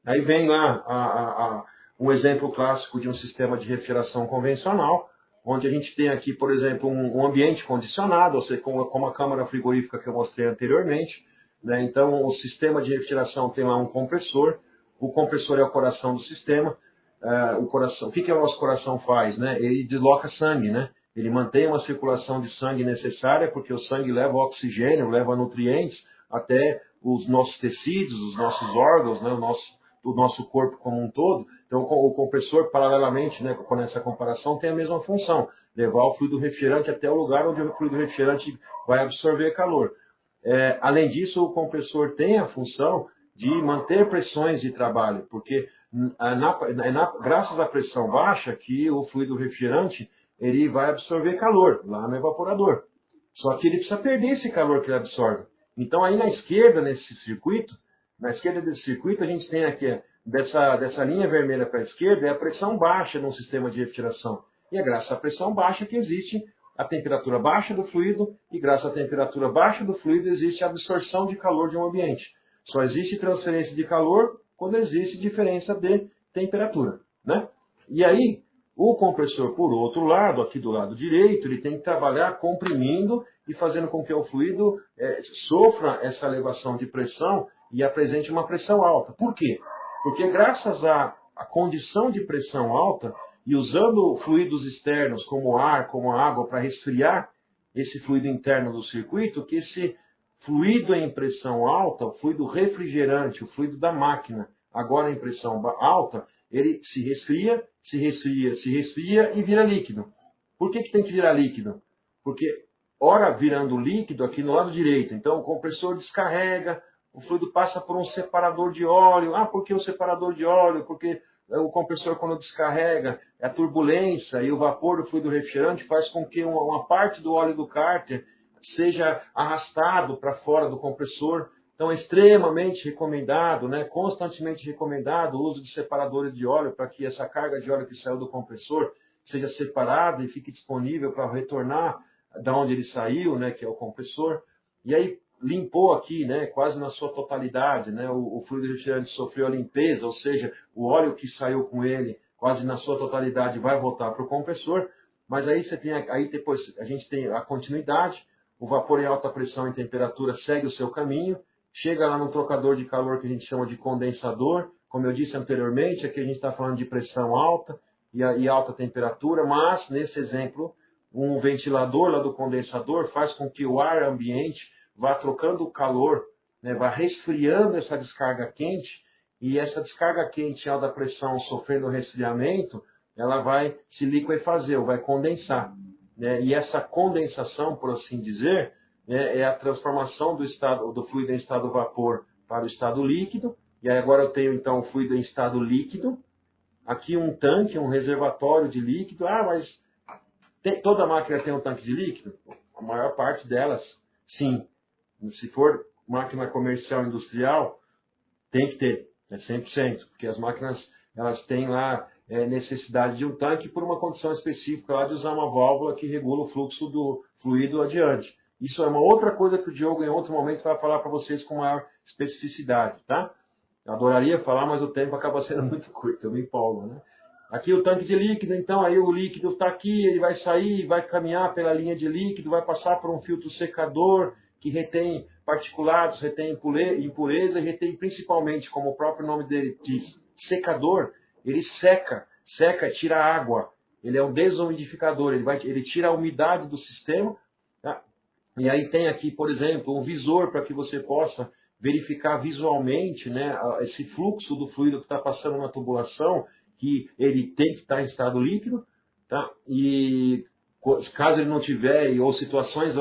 Aí vem lá um exemplo clássico de um sistema de refrigeração convencional, onde a gente tem aqui, por exemplo, um ambiente condicionado, ou seja, como a câmara frigorífica que eu mostrei anteriormente, né? Então, o sistema de refrigeração tem lá um compressor, o compressor é o coração do sistema. O que o nosso coração faz? Né? Ele desloca sangue, né? Ele mantém uma circulação de sangue necessária, porque o sangue leva oxigênio, leva nutrientes até os nossos tecidos, os nossos órgãos, né? O nosso corpo como um todo. Então, o compressor, paralelamente, né, com essa comparação, tem a mesma função, levar o fluido refrigerante até o lugar onde o fluido refrigerante vai absorver calor. Além disso, o compressor tem a função de manter pressões de trabalho, porque graças à pressão baixa que o fluido refrigerante ele vai absorver calor lá no evaporador. Só que ele precisa perder esse calor que ele absorve. Então, aí na esquerda desse circuito, a gente tem aqui, dessa linha vermelha para a esquerda, é a pressão baixa num sistema de refrigeração. E é graças à pressão baixa que existe a temperatura baixa do fluido, e graças à temperatura baixa do fluido existe a absorção de calor de um ambiente. Só existe transferência de calor quando existe diferença de temperatura, né? E aí, o compressor, por outro lado, aqui do lado direito, ele tem que trabalhar comprimindo e fazendo com que o fluido sofra essa elevação de pressão e apresente uma pressão alta. Por quê? Porque graças à condição de pressão alta, e usando fluidos externos como ar, como água, para resfriar esse fluido interno do circuito, que esse fluido em pressão alta, o fluido refrigerante, o fluido da máquina, agora em pressão alta, ele se resfria e vira líquido. Por que tem que virar líquido? Porque, ora virando líquido aqui no lado direito, então o compressor descarrega, o fluido passa por um separador de óleo. Por que o separador de óleo? Porque o compressor, quando descarrega, a turbulência e o vapor do fluido refrigerante faz com que uma parte do óleo do cárter seja arrastado para fora do compressor. Então, é extremamente recomendado, né, constantemente recomendado o uso de separadores de óleo para que essa carga de óleo que saiu do compressor seja separada e fique disponível para retornar da onde ele saiu, né, que é o compressor. E aí, limpou aqui, né, quase na sua totalidade, né, o fluido refrigerante sofreu a limpeza, ou seja, o óleo que saiu com ele, quase na sua totalidade, vai voltar para o compressor. Mas aí depois a gente tem a continuidade, o vapor em alta pressão e temperatura segue o seu caminho, chega lá no trocador de calor que a gente chama de condensador. Como eu disse anteriormente, aqui a gente está falando de pressão alta e alta temperatura, mas nesse exemplo, um ventilador lá do condensador faz com que o ar ambiente vá trocando o calor, né, vá resfriando essa descarga quente, e essa descarga quente em alta pressão sofrendo resfriamento, ela vai se liquefazer, ou vai condensar. Né? E essa condensação, por assim dizer, é a transformação do fluido em estado vapor para o estado líquido. E aí agora eu tenho então o fluido em estado líquido. Aqui um tanque, um reservatório de líquido. Mas toda máquina tem um tanque de líquido? A maior parte delas, sim. Se for máquina comercial industrial, tem que ter, 100%. Porque as máquinas elas têm lá necessidade de um tanque por uma condição específica lá de usar uma válvula que regula o fluxo do fluido adiante. Isso é uma outra coisa que o Diogo, em outro momento, vai falar para vocês com maior especificidade, tá? Eu adoraria falar, mas o tempo acaba sendo muito curto, eu me empolgo, né? Aqui o tanque de líquido, então, aí o líquido está aqui, ele vai sair, vai caminhar pela linha de líquido, vai passar por um filtro secador, que retém particulados, retém impureza e retém principalmente, como o próprio nome dele diz, secador. Ele seca, tira água. Ele é um desumidificador, ele tira a umidade do sistema. Tá? E aí tem aqui, por exemplo, um visor para que você possa verificar visualmente, né, esse fluxo do fluido que está passando na tubulação, que ele tem que estar em estado líquido. Tá? E caso ele não tiver, ou situações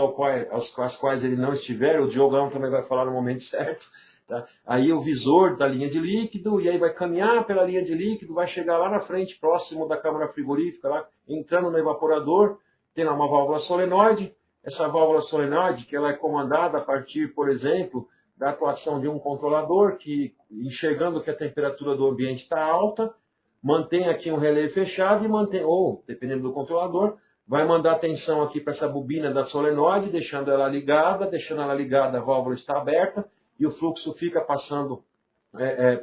às quais ele não estiver, o Diogão também vai falar no momento certo, tá? Aí o visor da linha de líquido, e aí vai caminhar pela linha de líquido, vai chegar lá na frente, próximo da câmara frigorífica, lá, entrando no evaporador, tem lá uma válvula solenoide. Essa válvula solenoide, que ela é comandada a partir, por exemplo, da atuação de um controlador, que enxergando que a temperatura do ambiente está alta, mantém aqui um relé fechado, ou, dependendo do controlador, vai mandar tensão aqui para essa bobina da solenoide, deixando ela ligada, a válvula está aberta e o fluxo fica passando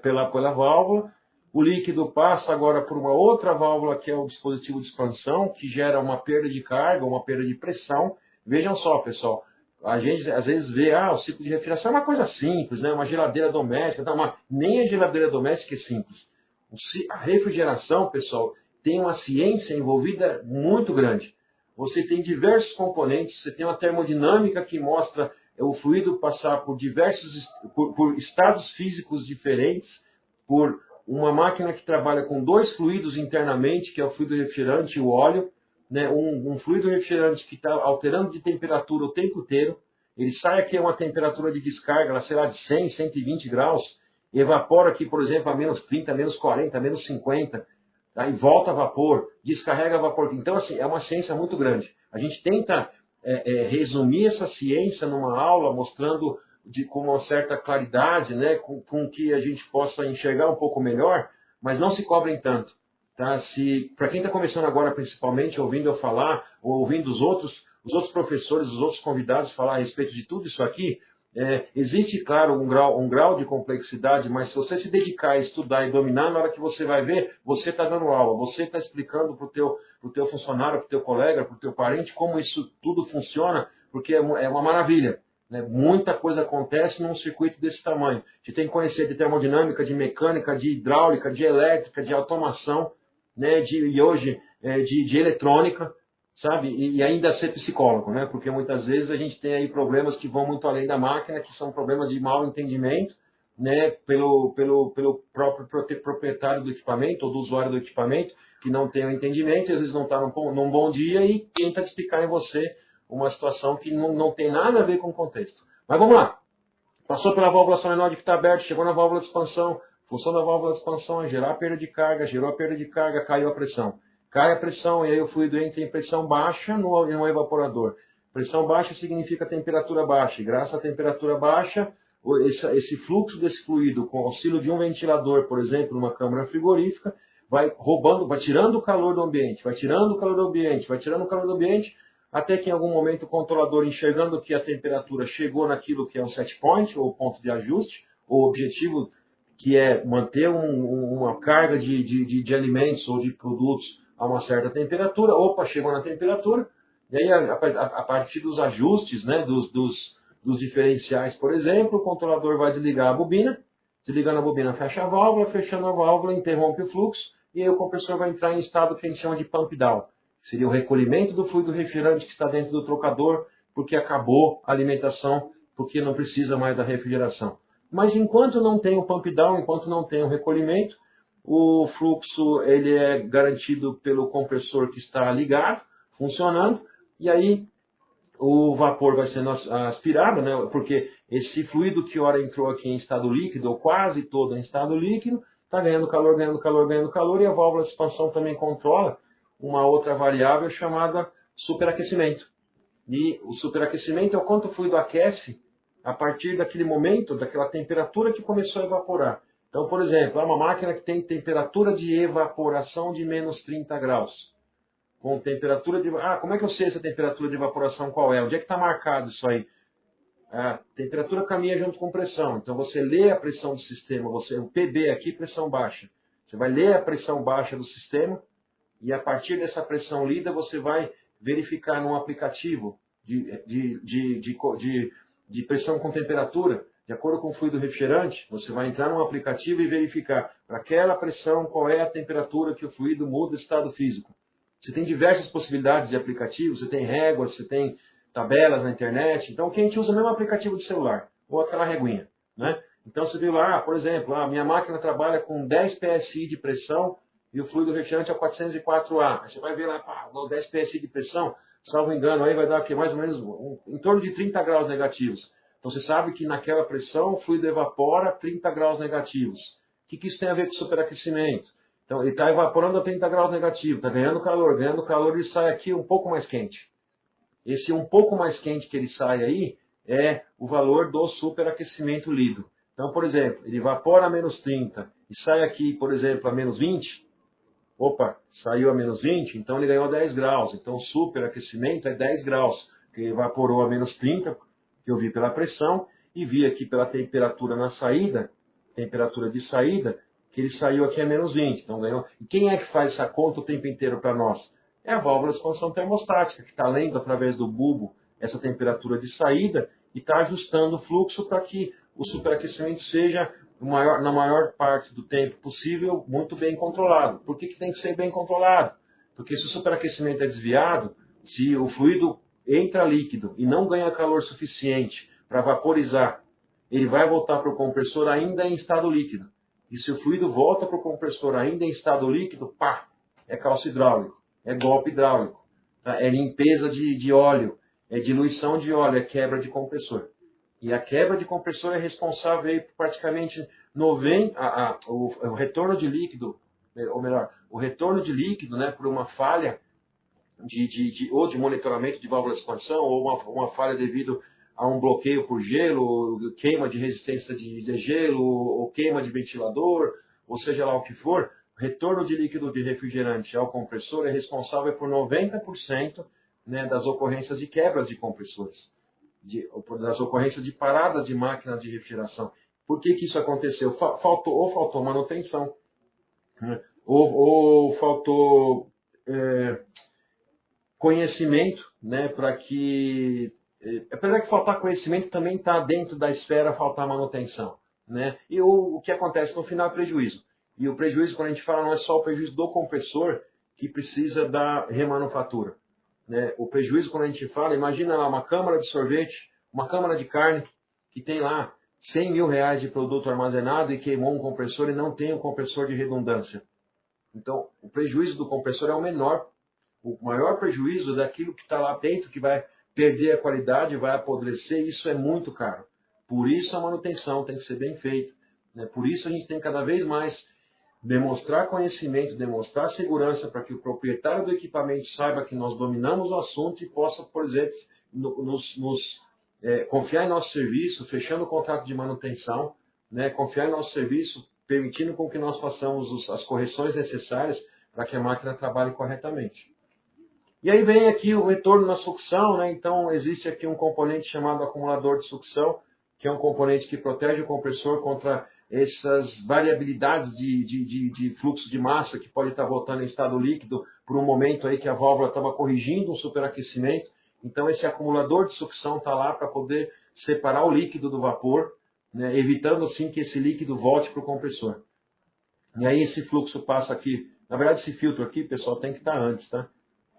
pela válvula. O líquido passa agora por uma outra válvula, que é o dispositivo de expansão, que gera uma perda de carga, uma perda de pressão. Vejam só, pessoal, a gente às vezes vê, o ciclo de refrigeração é uma coisa simples, né? Uma geladeira doméstica, nem a geladeira doméstica é simples. A refrigeração, pessoal, tem uma ciência envolvida muito grande. Você tem diversos componentes, você tem uma termodinâmica que mostra o fluido passar por por estados físicos diferentes, por uma máquina que trabalha com dois fluidos internamente, que é o fluido refrigerante e o óleo, né? Um fluido refrigerante que está alterando de temperatura o tempo inteiro. Ele sai aqui a uma temperatura de descarga, sei lá, de 100, 120 graus, evapora aqui, por exemplo, a menos 30, menos 40, menos 50, aí volta a vapor, descarrega vapor. Então, assim, é uma ciência muito grande. A gente tenta resumir essa ciência numa aula, mostrando com uma certa claridade, né, com que a gente possa enxergar um pouco melhor, mas não se cobrem tanto. Tá? Para quem está começando agora, principalmente, ouvindo eu falar, ou ouvindo os outros professores, os outros convidados falar a respeito de tudo isso aqui, existe, claro, um grau de complexidade, mas se você se dedicar a estudar e dominar, na hora que você vai ver, você está dando aula, você está explicando para o teu funcionário, para o teu colega, para o teu parente, como isso tudo funciona, porque é uma maravilha. Né? Muita coisa acontece num circuito desse tamanho. A gente tem que conhecer de termodinâmica, de mecânica, de hidráulica, de elétrica, de automação, né? E hoje de eletrônica, sabe? E ainda ser psicólogo, né? Porque muitas vezes a gente tem aí problemas que vão muito além da máquina, que são problemas de mau entendimento, né? Pelo próprio proprietário do equipamento ou do usuário do equipamento, que não tem o entendimento, e às vezes não está num bom dia e tenta explicar em você uma situação que não tem nada a ver com o contexto. Mas vamos lá. Passou pela válvula solenoide que está aberta, chegou na válvula de expansão. A função da válvula de expansão é gerar a perda de carga, gerou a perda de carga, caiu a pressão. Cai a pressão e aí o fluido entra em pressão baixa no evaporador. Pressão baixa significa temperatura baixa. E graças à temperatura baixa, esse fluxo desse fluido, com o auxílio de um ventilador, por exemplo, numa câmara frigorífica, vai tirando o calor do ambiente, vai tirando o calor do ambiente, vai tirando o calor do ambiente, até que em algum momento o controlador, enxergando que a temperatura chegou naquilo que é o set point, ou ponto de ajuste, ou objetivo, que é manter uma carga de alimentos ou de produtos a uma certa temperatura, chegou na temperatura, e aí a partir dos ajustes, né, dos diferenciais, por exemplo, o controlador vai desligar a bobina, desligando a bobina fecha a válvula, fechando a válvula, interrompe o fluxo, e aí o compressor vai entrar em estado que a gente chama de pump down. Seria o recolhimento do fluido refrigerante que está dentro do trocador, porque acabou a alimentação, porque não precisa mais da refrigeração. Mas enquanto não tem o pump down, enquanto não tem o recolhimento, o fluxo ele é garantido pelo compressor que está ligado, funcionando, e aí o vapor vai sendo aspirado, né? Porque esse fluido que ora entrou aqui em estado líquido, ou quase todo em estado líquido, está ganhando calor, ganhando calor, ganhando calor, e a válvula de expansão também controla uma outra variável chamada superaquecimento. E o superaquecimento é o quanto o fluido aquece a partir daquele momento, daquela temperatura que começou a evaporar. Então, por exemplo, é uma máquina que tem temperatura de evaporação de menos 30 graus. Com temperatura de... como é que eu sei essa temperatura de evaporação qual é? Onde é que está marcado isso aí? A temperatura caminha junto com pressão. Então, você lê a pressão do sistema, o PB aqui, pressão baixa. Você vai ler a pressão baixa do sistema, e a partir dessa pressão lida, você vai verificar num aplicativo de pressão com temperatura, de acordo com o fluido refrigerante, você vai entrar num aplicativo e verificar para aquela pressão qual é a temperatura que o fluido muda de estado físico. Você tem diversas possibilidades de aplicativos, você tem réguas, você tem tabelas na internet. Então, o que a gente usa é o mesmo aplicativo de celular, ou aquela reguinha, né? Então, você viu lá, por exemplo, a minha máquina trabalha com 10 psi de pressão, e o fluido refrigerante é 404A. Aí você vai ver lá, 10 psi de pressão, salvo engano, aí vai dar aqui, mais ou menos em torno de 30 graus negativos. Então você sabe que naquela pressão o fluido evapora 30 graus negativos. O que isso tem a ver com superaquecimento? Então ele está evaporando a 30 graus negativos, está ganhando calor, ele sai aqui um pouco mais quente. Esse um pouco mais quente que ele sai aí é o valor do superaquecimento lido. Então, por exemplo, ele evapora a menos 30 e sai aqui, por exemplo, a menos 20. Saiu a menos 20, então ele ganhou 10 graus. Então o superaquecimento é 10 graus, que evaporou a menos 30, que eu vi pela pressão, e vi aqui pela temperatura na saída, temperatura de saída, que ele saiu aqui a menos 20. Então ganhou. E quem é que faz essa conta o tempo inteiro para nós? É a válvula de expansão termostática, que está lendo através do bulbo essa temperatura de saída e está ajustando o fluxo para que o superaquecimento seja na maior parte do tempo possível muito bem controlado. Por que tem que ser bem controlado? Porque se o superaquecimento é desviado, se o fluido entra líquido e não ganha calor suficiente para vaporizar, ele vai voltar para o compressor ainda em estado líquido. E se o fluido volta para o compressor ainda em estado líquido, pá, é calço hidráulico, é golpe hidráulico, tá? É limpeza de óleo, é diluição de óleo, é quebra de compressor. E a quebra de compressor é responsável aí por praticamente 90, o retorno de líquido, ou melhor, o retorno de líquido, né, por uma falha ou de monitoramento de válvula de expansão, ou uma falha devido a um bloqueio por gelo, ou queima de resistência de gelo, ou queima de ventilador, ou seja lá o que for, o retorno de líquido de refrigerante ao compressor é responsável por 90%, né, das ocorrências de quebras de compressores, das ocorrências de parada de máquina de refrigeração. Por que isso aconteceu? Faltou manutenção, né? ou faltou conhecimento, né, para que... Apesar de faltar conhecimento, também está dentro da esfera faltar manutenção, né? E o que acontece no final é prejuízo. E o prejuízo, quando a gente fala, não é só o prejuízo do compressor que precisa da remanufatura, né? O prejuízo, quando a gente fala, imagina lá uma câmara de sorvete, uma câmara de carne, que tem lá 100 mil reais de produto armazenado e queimou um compressor e não tem um compressor de redundância. Então, o prejuízo do compressor é o maior prejuízo daquilo que está lá dentro, que vai perder a qualidade, vai apodrecer, isso é muito caro. Por isso a manutenção tem que ser bem feita, né? Por isso a gente tem cada vez mais demonstrar conhecimento, demonstrar segurança para que o proprietário do equipamento saiba que nós dominamos o assunto e possa, por exemplo, confiar em nosso serviço, fechando o contrato de manutenção, né? Confiar em nosso serviço, permitindo com que nós façamos as correções necessárias para que a máquina trabalhe corretamente. E aí vem aqui o retorno na sucção, né? Então existe aqui um componente chamado acumulador de sucção, que é um componente que protege o compressor contra essas variabilidades de fluxo de massa que pode estar voltando em estado líquido por um momento aí que a válvula estava corrigindo um superaquecimento. Então esse acumulador de sucção está lá para poder separar o líquido do vapor, né? Evitando assim que esse líquido volte para o compressor. E aí esse fluxo passa aqui, na verdade esse filtro aqui, pessoal, tem que estar antes, tá?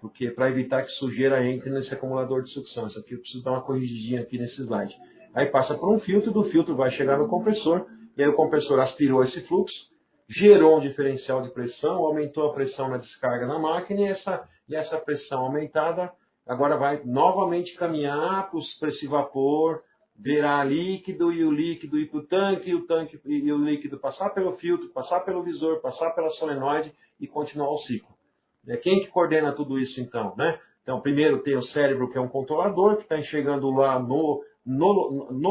Porque para evitar que sujeira entre nesse acumulador de sucção. Isso aqui eu preciso dar uma corrigidinha aqui nesse slide. Aí passa por um filtro, do filtro vai chegar no compressor, e aí o compressor aspirou esse fluxo, gerou um diferencial de pressão, aumentou a pressão na descarga na máquina, e essa pressão aumentada agora vai novamente caminhar para esse vapor, virar líquido, e o líquido ir para o tanque, e o líquido passar pelo filtro, passar pelo visor, passar pela solenoide e continuar o ciclo. Quem que coordena tudo isso então, né? Então, primeiro tem o cérebro, que é um controlador, que está enxergando lá no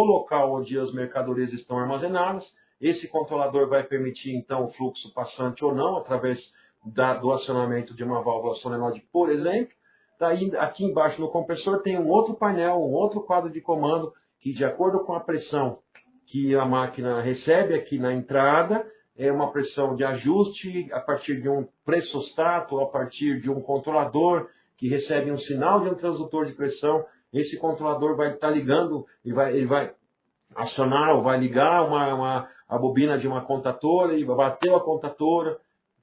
local onde as mercadorias estão armazenadas. Esse controlador vai permitir, então, o fluxo passante ou não, através do acionamento de uma válvula solenoide, por exemplo. Daí, aqui embaixo no compressor tem um outro painel, um outro quadro de comando, que de acordo com a pressão que a máquina recebe aqui na entrada, é uma pressão de ajuste a partir de um pressostato, a partir de um controlador que recebe um sinal de um transdutor de pressão. Esse controlador vai estar ligando, ele vai acionar ou vai ligar a bobina de uma contatora e bateu a contatora,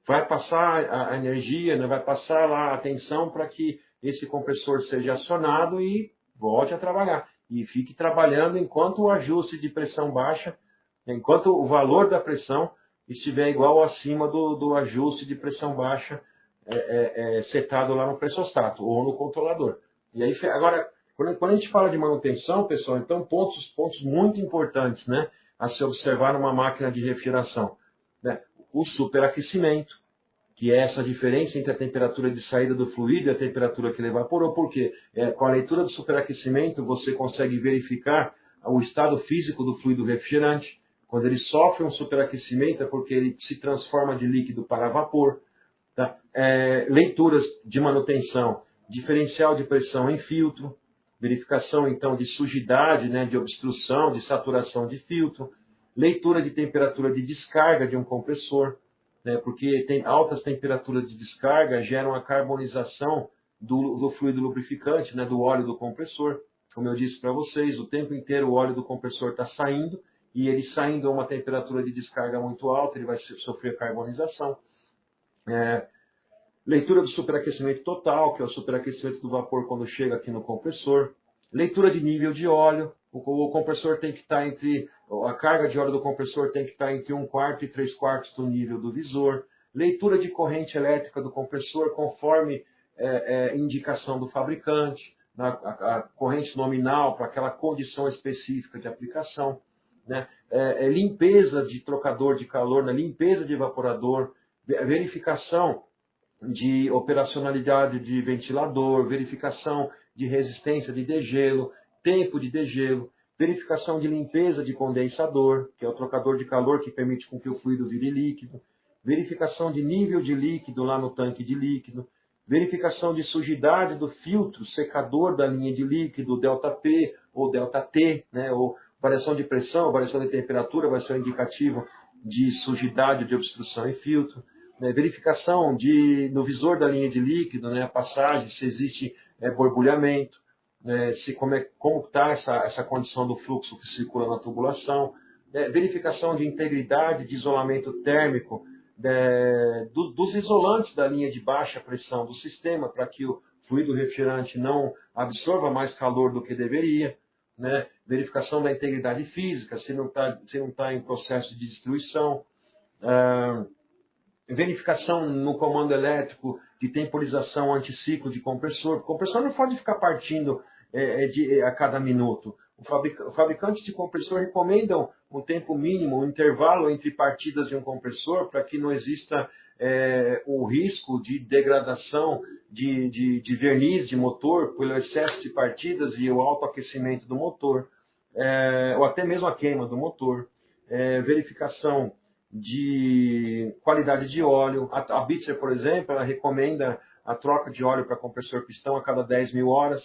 vai passar a energia, né, vai passar lá a tensão para que esse compressor seja acionado e volte a trabalhar. E fique trabalhando enquanto o ajuste de pressão baixa, enquanto o valor da pressão estiver igual ou acima do ajuste de pressão baixa setado lá no pressostato ou no controlador. E aí, agora, quando a gente fala de manutenção, pessoal, então pontos muito importantes, né, a se observar numa máquina de refrigeração, né? O superaquecimento, que é essa diferença entre a temperatura de saída do fluido e a temperatura que ele evaporou. Por quê? Com a leitura do superaquecimento, você consegue verificar o estado físico do fluido refrigerante. Quando ele sofre um superaquecimento é porque ele se transforma de líquido para vapor. Tá? Leituras de manutenção, diferencial de pressão em filtro, verificação então de sujidade, né, de obstrução, de saturação de filtro, leitura de temperatura de descarga de um compressor, né, porque tem altas temperaturas de descarga geram a carbonização do fluido lubrificante, né, do óleo do compressor. Como eu disse para vocês, o tempo inteiro o óleo do compressor está saindo, e ele saindo a uma temperatura de descarga muito alta, ele vai sofrer carbonização. Leitura do superaquecimento total, que é o superaquecimento do vapor quando chega aqui no compressor. Leitura de nível de óleo. O compressor tem que estar a carga de óleo do compressor tem que estar entre 1/4 e 3/4 do nível do visor. Leitura de corrente elétrica do compressor conforme indicação do fabricante, a corrente nominal para aquela condição específica de aplicação. Né? Limpeza de trocador de calor, né? Limpeza de evaporador, verificação de operacionalidade de ventilador, verificação de resistência de degelo, tempo de degelo, verificação de limpeza de condensador, que é o trocador de calor que permite com que o fluido vire líquido, verificação de nível de líquido lá no tanque de líquido, verificação de sujidade do filtro secador da linha de líquido, ΔP ou ΔT, né, ou variação de pressão, variação de temperatura vai ser um indicativo de sujidade, de obstrução em filtro. Verificação no visor da linha de líquido, né, a passagem, se existe borbulhamento, como está essa condição do fluxo que circula na tubulação, verificação de integridade de isolamento térmico dos isolantes da linha de baixa pressão do sistema, para que o fluido refrigerante não absorva mais calor do que deveria, né? Verificação da integridade física, se não está em processo de destruição, verificação no comando elétrico de temporização anticiclo de compressor. O compressor não pode ficar partindo a cada minuto. O fabricante de compressor recomendam um tempo mínimo, um intervalo entre partidas de um compressor para que não exista o risco de degradação de verniz de motor pelo excesso de partidas e o alto aquecimento do motor, ou até mesmo a queima do motor. Verificação de qualidade de óleo. A Bitzer, por exemplo, ela recomenda a troca de óleo para compressor pistão a cada 10.000 horas,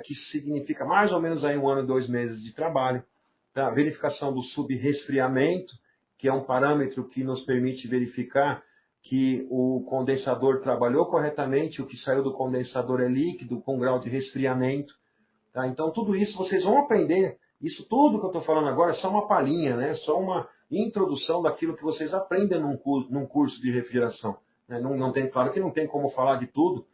que significa mais ou menos aí 1 ano e 2 meses de trabalho. Tá? Verificação do subresfriamento, que é um parâmetro que nos permite verificar que o condensador trabalhou corretamente, o que saiu do condensador é líquido com grau de resfriamento. Tá? Então tudo isso vocês vão aprender. Isso tudo que eu estou falando agora é só uma palhinha, né? Só uma introdução daquilo que vocês aprendem num curso de refrigeração. Né? Claro que não tem como falar de tudo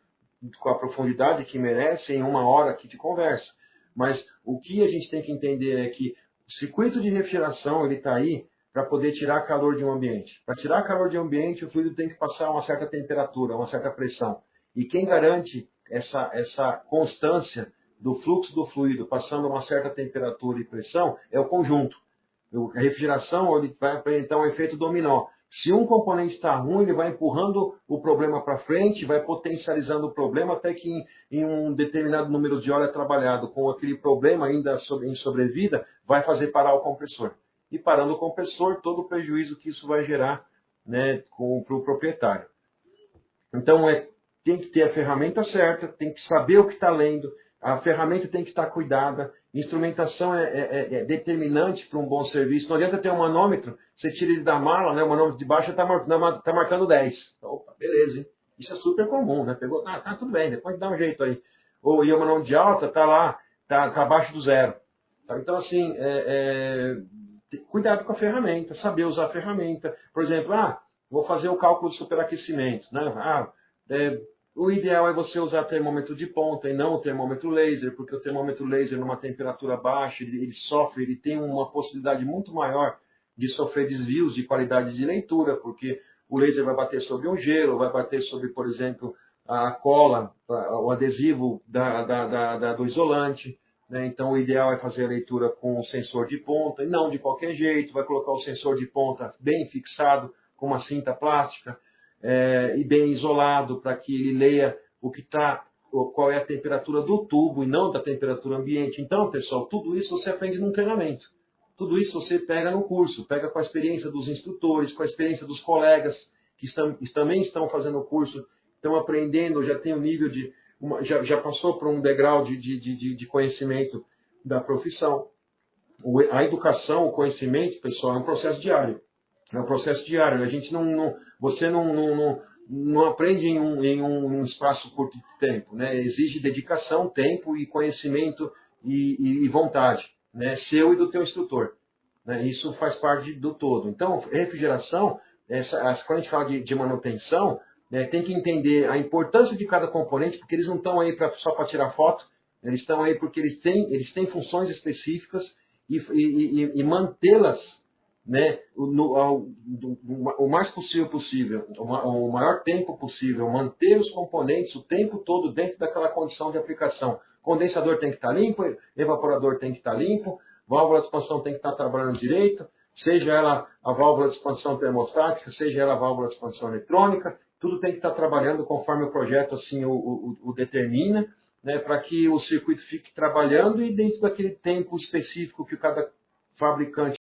com a profundidade que merece em 1 hora aqui de conversa. Mas o que a gente tem que entender é que o circuito de refrigeração está aí para poder tirar calor de um ambiente. Para tirar calor de um ambiente, o fluido tem que passar a uma certa temperatura, uma certa pressão. E quem garante essa constância do fluxo do fluido passando a uma certa temperatura e pressão é o conjunto. A refrigeração ele vai apresentar um efeito dominó. Se um componente está ruim, ele vai empurrando o problema para frente, vai potencializando o problema até que em um determinado número de horas trabalhado com aquele problema ainda em sobrevida, vai fazer parar o compressor. E parando o compressor, todo o prejuízo que isso vai gerar, né, para o proprietário. Então, tem que ter a ferramenta certa, tem que saber o que está lendo, a ferramenta tem que estar cuidada, instrumentação é determinante para um bom serviço. Não adianta ter um manômetro, você tira ele da mala, né, o manômetro de baixo está marcando 10. Opa, beleza, hein? Isso é super comum, né? Pegou, tá tudo bem, depois dá um jeito aí. E o manômetro de alta está lá, está abaixo do 0. Tá? Então, assim, cuidado com a ferramenta, saber usar a ferramenta. Por exemplo, vou fazer o cálculo de superaquecimento, né? O ideal é você usar termômetro de ponta e não o termômetro laser, porque o termômetro laser numa temperatura baixa, ele tem uma possibilidade muito maior de sofrer desvios de qualidade de leitura, porque o laser vai bater sobre um gelo, vai bater sobre, por exemplo, a cola, o adesivo do isolante. Né? Então o ideal é fazer a leitura com o sensor de ponta, e não de qualquer jeito, vai colocar o sensor de ponta bem fixado, com uma cinta plástica, e bem isolado, para que ele leia qual é a temperatura do tubo e não da temperatura ambiente. Então, pessoal, tudo isso você aprende num treinamento. Tudo isso você pega no curso, pega com a experiência dos instrutores, com a experiência dos colegas que também estão fazendo o curso, estão aprendendo, já tem um nível já passou por um degrau de conhecimento da profissão. A educação, o conhecimento, pessoal, é um processo diário. É um processo diário. A gente você não aprende em um espaço curto de tempo, né? Exige dedicação, tempo e conhecimento e vontade, né? Seu e do teu instrutor, né? Isso faz parte do todo. Então, refrigeração, quando a gente fala de manutenção, né, tem que entender a importância de cada componente, porque eles não estão aí só para tirar foto, eles estão aí porque eles têm funções específicas e mantê-las, né, o mais possível, o maior tempo possível, manter os componentes o tempo todo dentro daquela condição de aplicação. Condensador tem que estar limpo, evaporador tem que estar limpo, válvula de expansão tem que estar trabalhando direito, seja ela a válvula de expansão termostática, seja ela a válvula de expansão eletrônica, tudo tem que estar trabalhando conforme o projeto assim o determina, né, para que o circuito fique trabalhando e dentro daquele tempo específico que cada fabricante